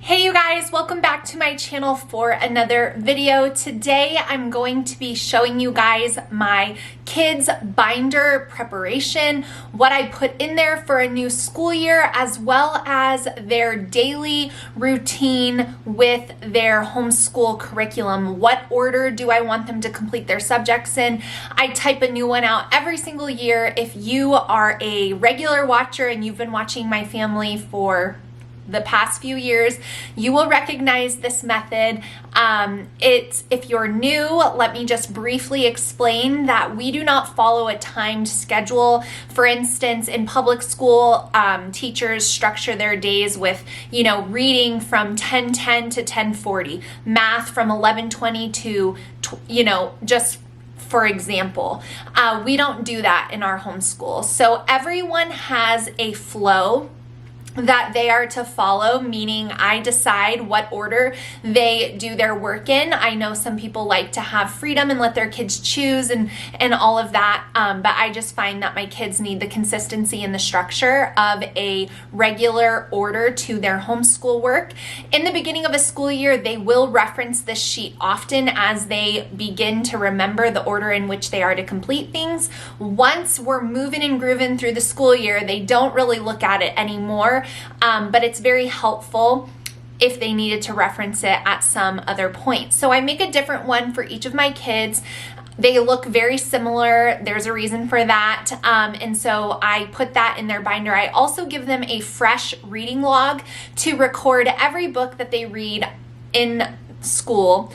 Hey you guys, welcome back to my channel for another video. Today I'm going to be showing you guys my kids binder preparation, what I put in there for a new school year, as well as their daily routine with their homeschool curriculum. What order do I want them to complete their subjects in? I type a new one out every single year. If you are a regular watcher and you've been watching my family for the past few years, you will recognize this method. If you're new, let me just briefly explain that we do not follow a timed schedule. For instance, in public school, teachers structure their days with, reading from 10:10 to 10:40, math from 11:20 to, just for example. We don't do that in our homeschool. So everyone has a flow that they are to follow, meaning I decide what order they do their work in. I know some people like to have freedom and let their kids choose and all of that, but I just find that my kids need the consistency and the structure of a regular order to their homeschool work. In the beginning of a school year, they will reference this sheet often as they begin to remember the order in which they are to complete things. Once we're moving and grooving through the school year, they don't really look at it anymore. But it's very helpful if they needed to reference it at some other point. So I make a different one for each of my kids. They look very similar. There's a reason for that. And so I put that in their binder. I also give them a fresh reading log to record every book that they read in school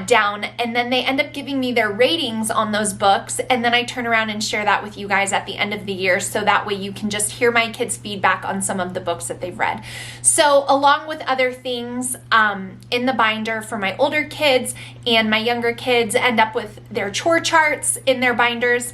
down, and then they end up giving me their ratings on those books, and then I turn around and share that with you guys at the end of the year, so that way you can just hear my kids' feedback on some of the books that they've read. So along with other things in the binder for my older kids and my younger kids, end up with their chore charts in their binders.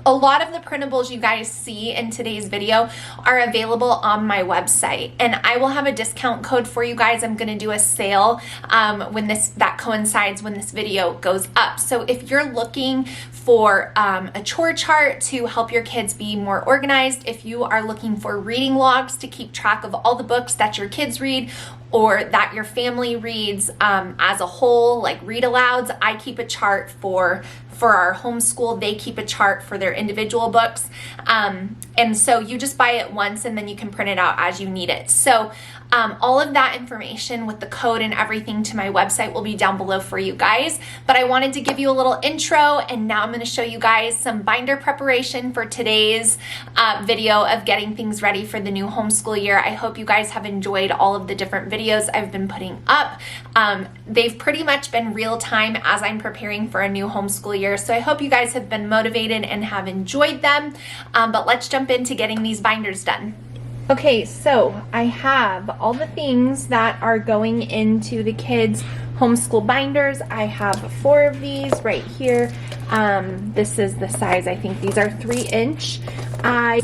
A lot of the printables you guys see in today's video are available on my website, and I will have a discount code for you guys. I'm going to do a sale that coincides when this video goes up. So if you're looking for a chore chart to help your kids be more organized, if you are looking for reading logs to keep track of all the books that your kids read or that your family reads as a whole, like read alouds, I keep a chart for our homeschool. They keep a chart for their individual books. And so you just buy it once and then you can print it out as you need it. So all of that information with the code and everything to my website will be down below for you guys. But I wanted to give you a little intro, and now I'm going to show you guys some binder preparation for today's video of getting things ready for the new homeschool year. I hope you guys have enjoyed all of the different videos I've been putting up. They've pretty much been real time as I'm preparing for a new homeschool year. So I hope you guys have been motivated and have enjoyed them. But let's jump into getting these binders done. Okay, so I have all the things that are going into the kids' homeschool binders. I have 4 of these right here. This is the size. I think these are 3-inch.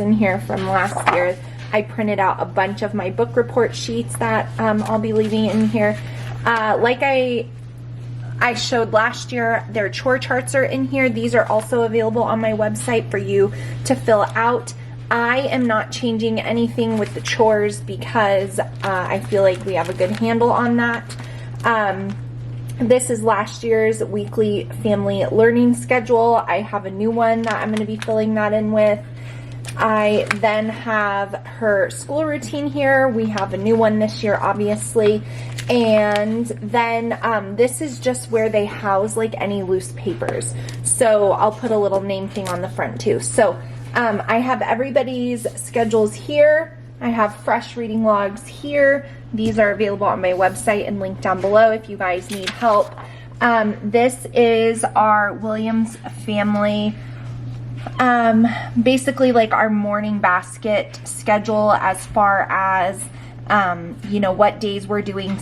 In here from last year, I printed out a bunch of my book report sheets that I'll be leaving in here. Like I showed last year, their chore charts are in here. These are also available on my website for you to fill out. I am not changing anything with the chores because I feel like we have a good handle on that. This is last year's weekly family learning schedule. I have a new one that I'm going to be filling that in with. I then have her school routine here. We have a new one this year, obviously. And then this is just where they house like any loose papers. So I'll put a little name thing on the front too. So I have everybody's schedules here. I have fresh reading logs here. These are available on my website and linked down below if you guys need help. This is our Williams family, basically like our morning basket schedule as far as, what days we're doing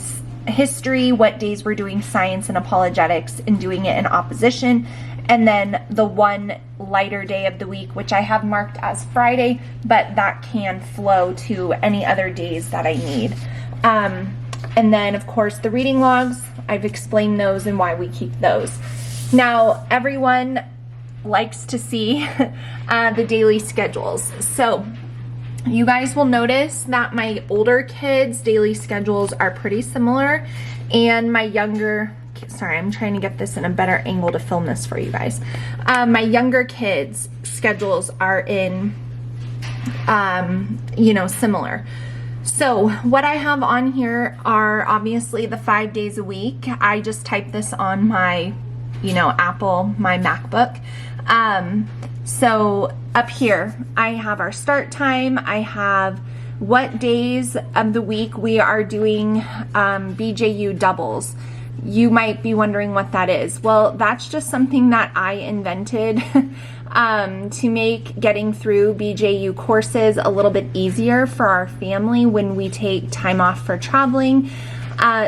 history, what days we're doing science and apologetics and doing it in opposition. And then the one lighter day of the week, which I have marked as Friday, but that can flow to any other days that I need. And then, of course, the reading logs. I've explained those and why we keep those. Now, everyone likes to see the daily schedules. So You guys will notice that my older kids' daily schedules are pretty similar, and my younger, sorry, I'm trying to get this in a better angle to film this for you guys. My younger kids' schedules are in, you know, similar. So what I have on here are obviously the 5 days a week. I just typed this on my, you know, Apple, my MacBook. So up here, I have our start time. I have what days of the week we are doing BJU doubles. You might be wondering what that is. Well, that's just something that I invented to make getting through BJU courses a little bit easier for our family when we take time off for traveling.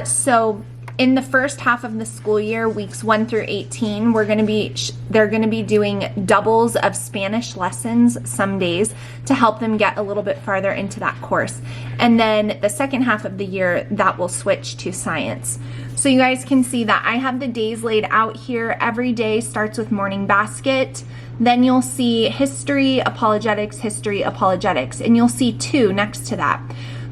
So in the first half of the school year, weeks 1 through 18, they're going to be doing doubles of Spanish lessons some days to help them get a little bit farther into that course. And then the second half of the year, that will switch to science. So you guys can see that I have the days laid out here. Every day starts with morning basket. Then you'll see history, apologetics, and you'll see 2 next to that.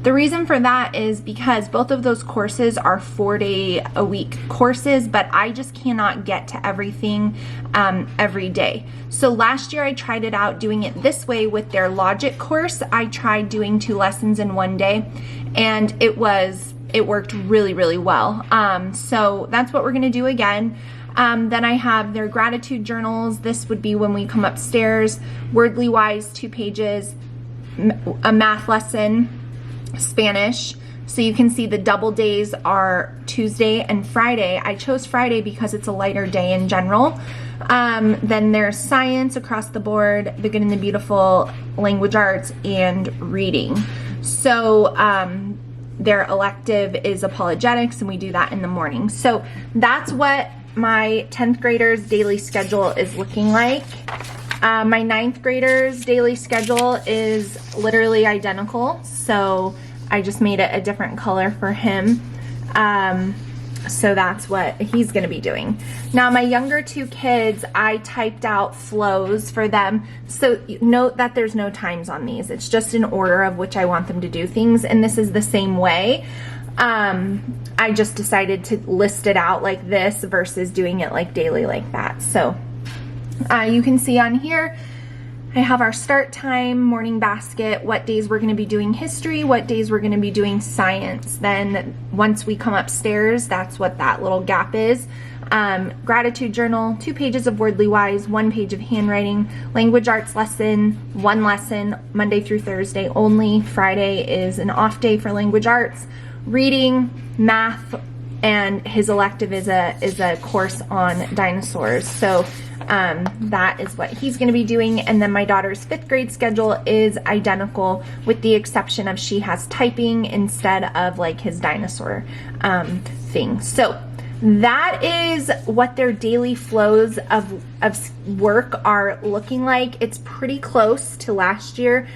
The reason for that is because both of those courses are 4-day-a-week courses, but I just cannot get to everything every day. So last year I tried it out doing it this way with their logic course. I tried doing 2 lessons in 1 day, and it worked really, really well. So that's what we're gonna do again. Then I have their gratitude journals. This would be when we come upstairs. Wordly Wise, 2 pages, a math lesson, Spanish. So you can see the double days are Tuesday and Friday. I chose Friday because it's a lighter day in general. Then there's science across the board, the good and the beautiful, language arts, and reading. So their elective is apologetics, and we do that in the morning. So that's what my 10th graders daily schedule is looking like. My 9th graders daily schedule is literally identical, so I just made it a different color for him. So that's what he's gonna be doing. Now my younger 2 kids, I typed out flows for them. So note that there's no times on these. It's just an order of which I want them to do things, and this is the same way. I just decided to list it out like this versus doing it like daily like that. So you can see on here, I have our start time, morning basket, what days we're going to be doing history, what days we're going to be doing science. Then once we come upstairs, that's what that little gap is. Gratitude journal, 2 pages of Wordly Wise, 1 page of handwriting, language arts lesson, 1 lesson, Monday through Thursday only. Friday is an off day for language arts. Reading, math, and his elective is a course on dinosaurs. So that is what he's going to be doing. And then my daughter's 5th grade schedule is identical, with the exception of she has typing instead of like his dinosaur thing. So that is what their daily flows of work are looking like. It's pretty close to last year.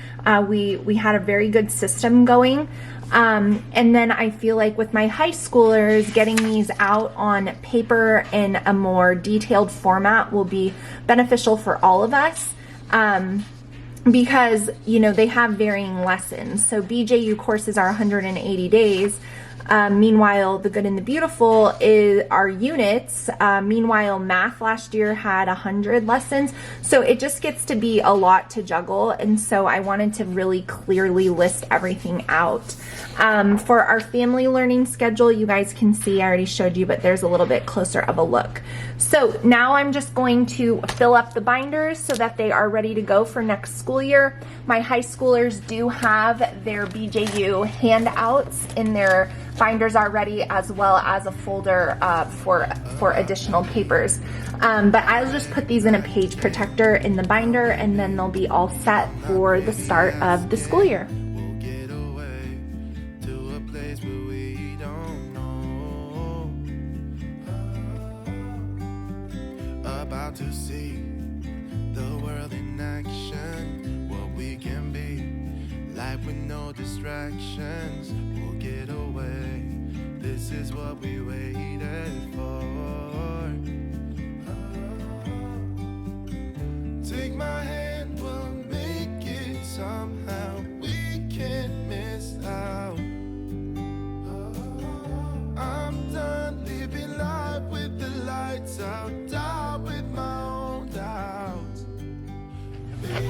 We had a very good system going. And then I feel like with my high schoolers, getting these out on paper in a more detailed format will be beneficial for all of us. Because, you know, they have varying lessons. So BJU courses are 180 days. Meanwhile, the good and the beautiful are units. Meanwhile, math last year had 100 lessons. So it just gets to be a lot to juggle. And so I wanted to really clearly list everything out. For our family learning schedule, you guys can see, I already showed you, but there's a little bit closer of a look. So now I'm just going to fill up the binders so that they are ready to go for next school year. My high schoolers do have their BJU handouts in their binders already, as well as a folder for additional papers. But I'll just put these in a page protector in the binder, and then they'll be all set for the start of the school year. About to see the world in action, what we can be, life with no distractions. We'll get away, this is what we waited for. Take my hand, we'll make it somehow. We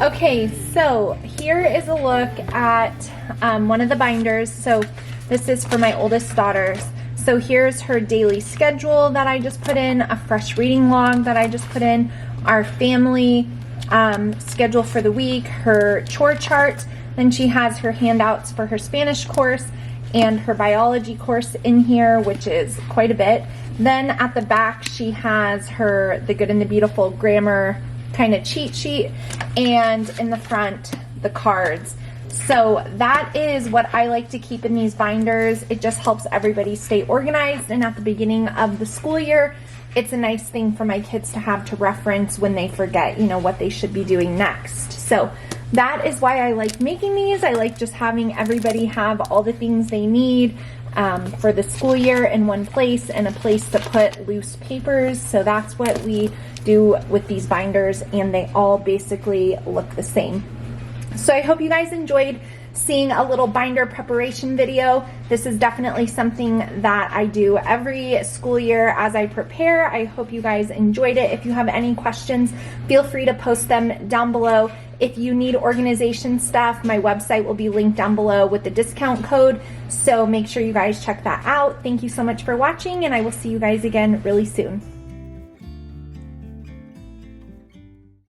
Okay, so here is a look at one of the binders. So this is for my oldest daughter. So here's her daily schedule that I just put in, a fresh reading log that I just put in, our family schedule for the week, her chore chart. Then she has her handouts for her Spanish course and her biology course in here, which is quite a bit. Then at the back, she has her The Good and the Beautiful grammar kind of cheat sheet, and in the front, the cards. So that is what I like to keep in these binders. It just helps everybody stay organized, and at the beginning of the school year, it's a nice thing for my kids to have to reference when they forget, you know, what they should be doing next. So that is why I like making these. I like just having everybody have all the things they need for the school year in one place, and a place to put loose papers. So that's what we do with these binders, and they all basically look the same. So I hope you guys enjoyed seeing a little binder preparation video. This is definitely something that I do every school year as I prepare. I hope you guys enjoyed it. If you have any questions, feel free to post them down below. If you need organization stuff, my website will be linked down below with the discount code. So make sure you guys check that out. Thank you so much for watching, and I will see you guys again really soon.